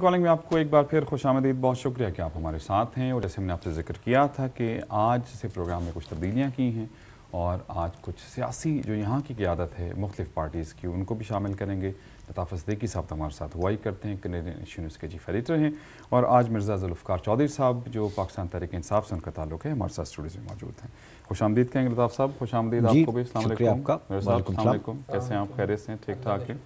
Calling में आपको एक बार फिर खुशामदीद, बहुत शुक्रिया कि आप हमारे साथ हैं। और जैसे हमने आपसे जिक्र किया था कि आज से प्रोग्राम में कुछ तब्दीलियाँ की हैं और आज कुछ सियासी जो यहाँ की क़यादत है मुख्तलिफ़ पार्टीज़ की, उनको भी शामिल करेंगे। लताफ़ सिद्दीकी साहब तो हमारे साथ हुआ ही करते हैं, कैनेडियन इश्यू न्यूज़ के चीफ एडिटर हैं। और आज मिर्ज़ा ज़ुल्फ़िकार चौधरी साहब जो पाकिस्तान तहरीक इंसाफ से उनका ताल्लुक़ है, हमारे साथ स्टूडियो में मौजूद हैं। खुशामदीद कहेंगे लताफ़ साहब, खुशामदीद आपको भी। अस्सलाम वालेकुम, कैसे हैं आप? खैरियत से हैं? ठीक ठाक हैं?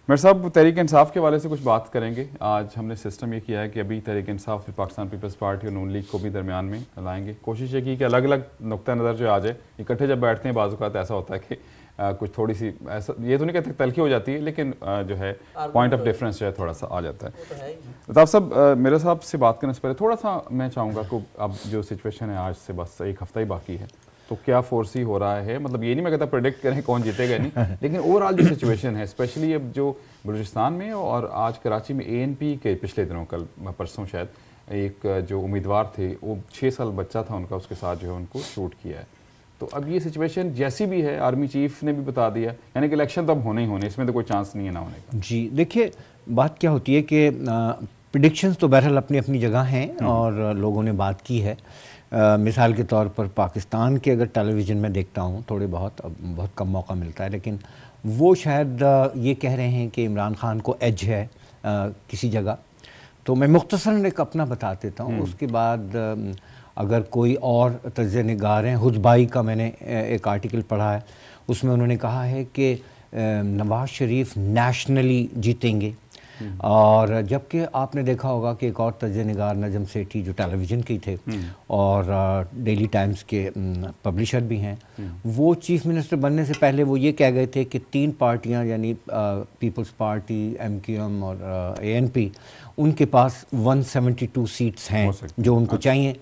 मेरे साहब, तहरीक इंसाफ के हवाले से कुछ बात करेंगे। आज हमने सिस्टम ये किया है कि अभी तहरीक इंसाफ पाकिस्तान पीपल्स पार्टी और नून लीग को भी दरमियान में लाएंगे। कोशिश ये की कि अलग अलग नुक्ता नज़र जो आ जाए, इकट्ठे जब बैठते हैं बाज़ औक़ात ऐसा होता है कि कुछ थोड़ी सी ऐसा, ये तो नहीं कहते तलखी हो जाती है, लेकिन जो है पॉइंट ऑफ डिफरेंस जो है थोड़ा सा आ जाता है। लताफ़ साहब, मेरे साहब से बात करने से पहले थोड़ा सा मैं चाहूँगा कि अब जो सिचुएशन है, आज से बस एक हफ़्ता ही बाकी है, तो क्या फोर्सी हो रहा है? मतलब ये नहीं मैं कहता प्रेडिक्ट करें कौन जीतेगा नहीं, लेकिन ओवरऑल जो सिचुएशन है, स्पेशली अब जो बलूचिस्तान में और आज कराची में ANP के पिछले दिनों, कल परसों शायद एक जो उम्मीदवार थे, वो 6 साल बच्चा था उनका, उसके साथ जो है उनको शूट किया है। तो अब ये सिचुएशन जैसी भी है, आर्मी चीफ ने भी बता दिया, यानी कि इलेक्शन तो अब होने ही होने, इसमें तो कोई चांस नहीं है ना होने का। जी देखिए, बात क्या होती है कि प्रेडिक्शंस तो बहरहाल अपनी अपनी जगह हैं और लोगों ने बात की है। मिसाल के तौर पर पाकिस्तान के अगर टेलीविज़न में देखता हूँ, थोड़े बहुत, अब बहुत कम मौका मिलता है, लेकिन वो शायद ये कह रहे हैं कि इमरान खान को एज है किसी जगह। तो मैं मुख्तसरन एक अपना बता देता हूँ, उसके बाद अगर कोई और तज्ज़िया निगार हैं, हुदबाई का मैंने एक आर्टिकल पढ़ा है, उसमें उन्होंने कहा है कि नवाज़ शरीफ नेशनली जीतेंगे। और जबकि आपने देखा होगा कि एक और तज्ज़िया निगार नजम सेठी जो टेलीविज़न की थे और डेली टाइम्स के पब्लिशर भी हैं, वो चीफ मिनिस्टर बनने से पहले वो ये कह गए थे कि 3 पार्टियां यानी पीपल्स पार्टी, MQM और ANP, उनके पास 172 सीट्स हैं जो उनको चाहिए।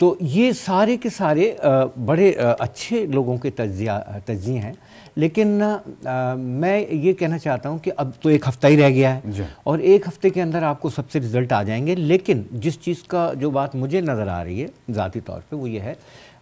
तो ये सारे के सारे बड़े अच्छे लोगों के तज्ज़िये हैं, लेकिन मैं ये कहना चाहता हूँ कि अब तो एक हफ़्ता ही रह गया है और एक हफ़्ते के अंदर आपको सबसे रिज़ल्ट आ जाएंगे। लेकिन जिस चीज़ का जो बात मुझे नज़र आ रही है ज़ाती तौर पे, वो ये है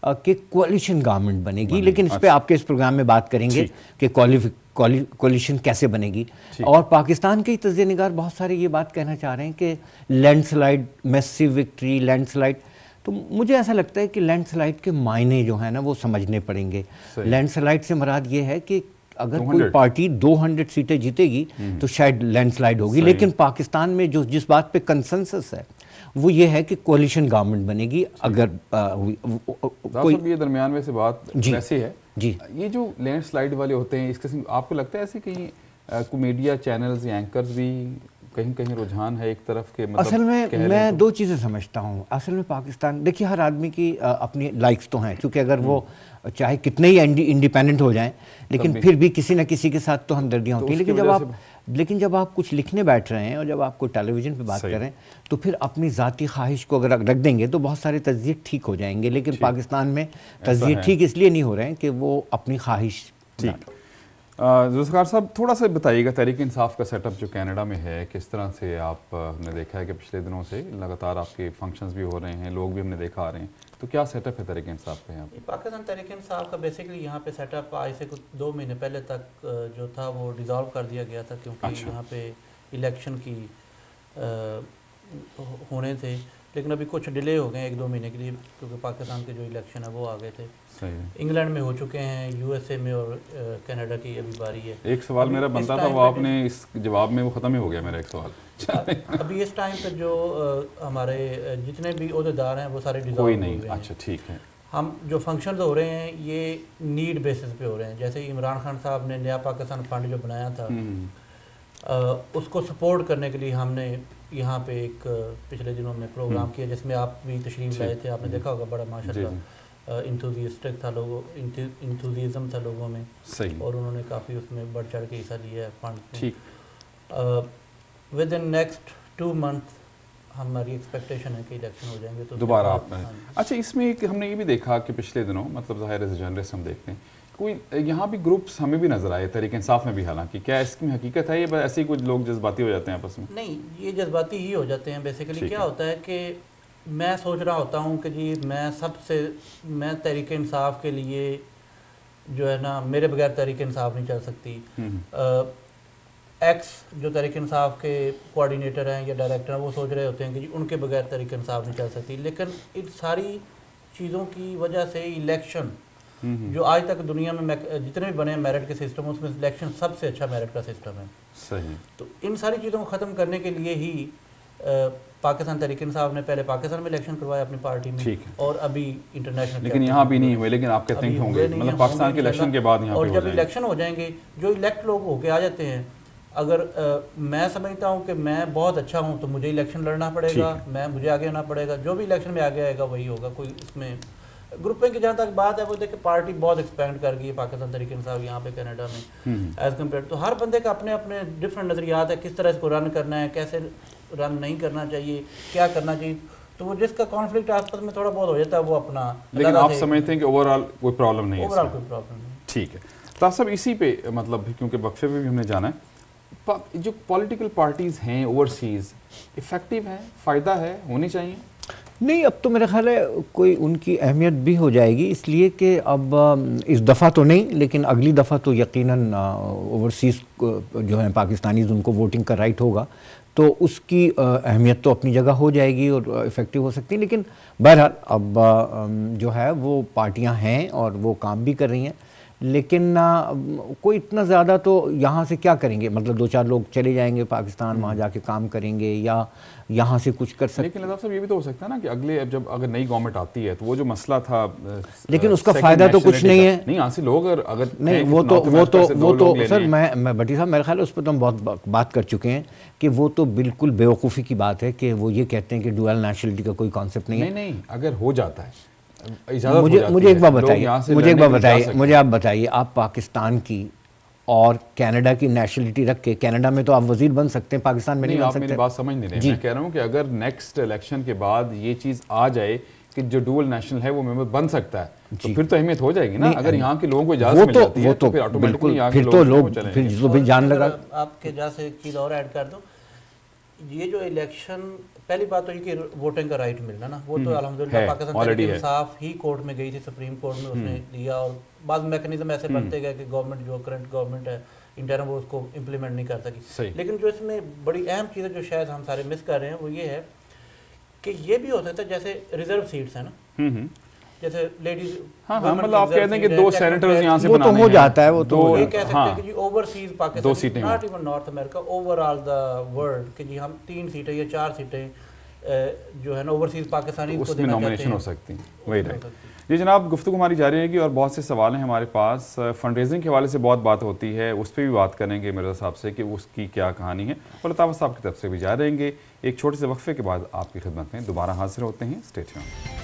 कि कोalition गवर्नमेंट बनेगी। लेकिन इस पर आपके इस प्रोग्राम में बात करेंगे कि कोalition कैसे बनेगी। और पाकिस्तान के तज्ज़िया निगार बहुत सारे ये बात कहना चाह रहे हैं कि लैंडस्लाइड, मैसिव विक्ट्री, लैंडस्लाइड। तो मुझे ऐसा लगता है कि लैंडस्लाइड के मायने जो है ना, वो समझने पड़ेंगे। लैंडस्लाइड से मुराद ये है कि अगर कोई पार्टी 200 सीटें जीतेगी तो शायद लैंडस्लाइड होगी, लेकिन पाकिस्तान में जो जिस बात पे कंसेंसस है वो ये है कि कोalition गवर्नमेंट बनेगी। अगर कोई ये दरमियान में से बात वैसे है जी, ये जो लैंडस्लाइड वाले होते हैं, इस किस्म आपको लगता है ऐसे कहीं मीडिया चैनल्स या एंकर्स भी कहीं कहीं रुझान है एक तरफ के? मतलब असल में मैं 2 चीज़ें समझता हूँ। असल में पाकिस्तान, देखिए, हर आदमी की अपनी लाइक्स तो हैं, क्योंकि अगर वो चाहे कितने ही इंडिपेंडेंट हो जाएं, लेकिन फिर भी किसी न किसी के साथ तो हमदर्दियाँ होती हैं। लेकिन जब आप कुछ लिखने बैठ रहे हैं और जब आपको टेलीविज़न पे बात करें, तो फिर अपनी ज़ाती ख्वाहिश को अगर रख देंगे तो बहुत सारे तज्ज़िये ठीक हो जाएंगे। लेकिन पाकिस्तान में तज्ज़िये ठीक इसलिए नहीं हो रहे हैं कि वो अपनी ख्वाहिश। ज़ुल्फ़िकार साहब, थोड़ा सा बताइएगा तहरीक इंसाफ का सेटअप जो कनाडा में है, किस तरह से आपने देखा है कि पिछले दिनों से लगातार आपके फंक्शंस भी हो रहे हैं, लोग भी हमने देखा आ रहे हैं, तो क्या सेटअप है तहरीक इंसाफ का यहाँ पे? पाकिस्तान तहरीक इंसाफ का बेसिकली यहाँ पे सेटअप आज से कुछ 2 महीने पहले तक जो था वो डिज़ोल्व कर दिया गया था, क्योंकि यहाँ पे इलेक्शन की होने थे। लेकिन अभी कुछ डिले हो गए 1-2 महीने के लिए, क्योंकि पाकिस्तान के जो इलेक्शन है वो आ गए थे। इंग्लैंड में हो चुके हैं, USA में, और कनाडा की अभी बारी है। एक सवाल मेरा बनता था, वो आपने इस जवाब में वो ख़त्म ही हो गया मेरा एक सवाल। अभी इस टाइम पे जो हमारे जितने भी ओहदेदार हैं वो सारे डिज़ोल्व कोई नहीं। अच्छा, ठीक है। हम जो फंक्शन हो रहे हैं ये नीड बेसिस पे हो रहे हैं। जैसे इमरान खान साहब ने नया पाकिस्तान फंड जो बनाया था, उसको सपोर्ट करने के लिए हमने यहाँ पे एक पिछले दिनों में प्रोग्राम किया, जिसमें आप भी तशरीफ लाए थे। आपने देखा होगा, बड़ा माशाल्लाह इंथुजियास्टिक था इंथुजिज्म था लोगों में, और उन्होंने काफ़ी उसमें बढ़ चढ़ के हिस्सा लिया है फंड में। विद इन नेक्स्ट 2 मंथ हमारी एक्सपेक्टेशन है कि इलेक्शन हो जाएंगे तो दोबारा आप। अच्छा, इसमें एक हमने ये भी देखा कि पिछले दिनों, मतलब ज़ाहिर है जर्नलिस्ट हम देखते हैं, कोई यहाँ भी ग्रुप्स हमें भी नजर आए तहरीक इंसाफ में भी। हालांकि क्या इसमें हकीकत है, ये ऐसे ही कुछ लोग जज्बाती हो जाते हैं आपस में? नहीं, ये जज्बाती ही हो जाते हैं। बेसिकली क्या होता है कि मैं सोच रहा होता हूँ कि जी मैं तहरीक इंसाफ के लिए जो है ना, मेरे बगैर तहरीक इंसाफ नहीं चल सकती। एक्स जो तहरीक इंसाफ के कोऑर्डिनेटर हैं या डायरेक्टर हैं वो सोच रहे होते हैं कि जी उनके बगैर तहरीक इंसाफ नहीं चल सकती, लेकिन इन सारी चीज़ों की वजह से इलेक्शन जो आज तक दुनिया में जितने भी बने हैं मेरिट के सिस्टम, उसमें सिलेक्शन सबसे अच्छा मेरिट का सिस्टम है। सही। तो इन सारी चीज़ों को ख़त्म करने के लिए ही पाकिस्तान तहरीक इंसाफ ने पहले पाकिस्तान में इलेक्शन करवाया अपनी पार्टी में, और अभी इंटरनेशनल, लेकिन यहाँ भी नहीं हुए, लेकिन आप कहते हैं कि होंगे, मतलब पाकिस्तान के इलेक्शन के बाद यहाँ और जब इलेक्शन हो जाएंगे, जो इलेक्ट लोग होके आ जाते हैं, अगर मैं समझता हूँ कि मैं बहुत अच्छा हूँ तो मुझे इलेक्शन लड़ना पड़ेगा, मुझे आगे आना पड़ेगा, जो भी इलेक्शन में आगे आएगा वही होगा। कोई इसमें ग्रुपिंग की जहाँ तक बात है, वो देखिए पार्टी बहुत एक्सपेंड कर गई है पाकिस्तान तहरीक इंसाफ यहाँ पे कनाडा में एज कम्पेयर, तो हर बंदे का अपने अपने डिफरेंट नज़रियात है किस तरह इसको रन करना है, कैसे रन नहीं करना चाहिए, क्या करना चाहिए। तो वो जिसका कॉन्फ्लिक्ट आपस में थोड़ा बहुत हो जाता है वो अपना, लेकिन आप समझते हैं कि ओवरऑल कोई प्रॉब्लम नहीं है, ओवरऑल कोई प्रॉब्लम नहीं। ठीक है, तो सब इसी पे मतलब क्योंकि वक्फे पे भी हमने जाना है, जो पॉलिटिकल पार्टीज़ हैं ओवरसीज़ इफ़ेक्टिव हैं, फ़ायदा है, होनी चाहिए? नहीं, अब तो मेरा ख्याल है कोई उनकी अहमियत भी हो जाएगी, इसलिए कि अब इस दफ़ा तो नहीं, लेकिन अगली दफ़ा तो यकीनन ओवरसीज़ जो है पाकिस्तानीज़ उनको वोटिंग का राइट होगा, तो उसकी अहमियत तो अपनी जगह हो जाएगी और इफ़ेक्टिव हो सकती है। लेकिन बहरहाल अब जो है वो पार्टियां हैं और वो काम भी कर रही हैं, लेकिन कोई इतना ज़्यादा तो यहाँ से क्या करेंगे, मतलब 2-4 लोग चले जाएंगे पाकिस्तान, वहाँ जाके काम करेंगे या यहाँ से कुछ कर सकते। लेकिन लताफ़ साहब ये भी तो हो सकता है ना कि अगले जब अगर नई गवर्नमेंट आती है तो वो जो मसला था, लेकिन उसका फ़ायदा तो कुछ नहीं है। नहीं, यहाँ से लोग अगर नहीं, वो तो सर मैं भट्टी साहब मेरे ख्याल है उस पर तो हम बहुत बात कर चुके हैं कि वो तो बिल्कुल बेवकूफ़ी की बात है कि वो ये कहते हैं कि डुअल नेशनलिटी का कोई कॉन्सेप्ट नहीं है। नहीं, अगर हो जाता है, मुझे एक बात बताइए, मुझे आप बताइए, आप पाकिस्तान की और कनाडा की नेशनलिटी रख के, कनाडा में तो आप वजीर बन सकते हैं, पाकिस्तान में नहीं बन सकते। आप मेरी बात समझ नहीं रहे। मैं कह रहा हूँ कि अगर नेक्स्ट इलेक्शन के बाद ये चीज़ आ जाए कि जो डुअल नेशनल है वो मेंबर बन सकता है, तो फिर तो अहमियत हो जाएगी ना। अगर यहाँ के लोगों को इजाज़त मिल जाती है तो फिर ऑटोमेटिकली फिर तो लोग फिर जान लगा। आपके जहाँ से एक चीज़ और ऐड कर दूँ, ये जो इलेक्शन, पहली बात तो ये कि वोटिंग का राइट मिलना ना, वो तो अल्हम्दुलिल्लाह पाकिस्तान तहरीक इंसाफ ही कोर्ट में गई थी, सुप्रीम कोर्ट में उसने दिया, और बाद मैकेनिज्म ऐसे बनते गए कि गवर्नमेंट जो करंट गवर्नमेंट है इंटरम वो उसको इम्प्लीमेंट नहीं कर सकी। लेकिन जो इसमें बड़ी अहम चीज़ है जो शायद हम सारे मिस कर रहे हैं वो ये है कि ये भी हो सकता है जैसे रिजर्व सीट्स है ना, जैसे लेडीज, मतलब आप कहते हैं कि 2 सेनेटर्स यहाँ से बनाने हैं, वो तो हो जाता है, वो तो ये कह सकते हैं कि जी overseas Pakistan, not even North America, overall the world, कि जी हम 3 सीटें या 4 सीटें जो है ना ओवरसीज पाकिस्तानी को देना नॉमिनेशन हो सकती हैं। वही राइट जी जनाब, गुफ्तगू हमारी जारी रहेगी और बहुत से सवाल हैं हमारे पास। फंड रेजिंग के हवाले से बहुत बात होती है, उस पर भी बात करेंगे मिर्ज़ा साहब से कि उसकी क्या कहानी है, और लताफ़ साहब की तरफ से भी जा रहेंगे। एक छोटे से वक्फे के बाद आपकी खिदमत में दोबारा हाजिर होते हैं। Stay tuned.